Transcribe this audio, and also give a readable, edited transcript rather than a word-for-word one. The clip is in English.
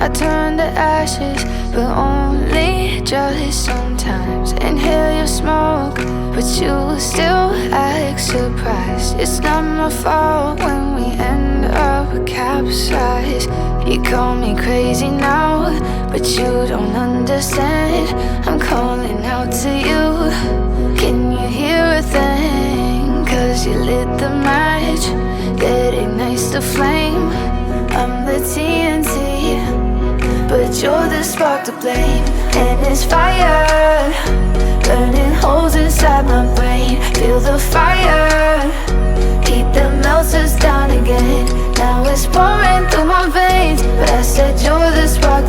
I turn to ashes, but only just sometimes. Inhale your smoke, but you still act surprised. It's not my fault when we end up capsized. You call me crazy now, but you don't understand. I'm calling out to you. Can you hear a thing? 'Cause you lit the match that ignites the flame. I'm the TNT, but you're the spark to blame. And it's fire, burning holes inside my brain. Feel the fire, heat that melts us down again. Now it's pouring through my veins, but I said you're the spark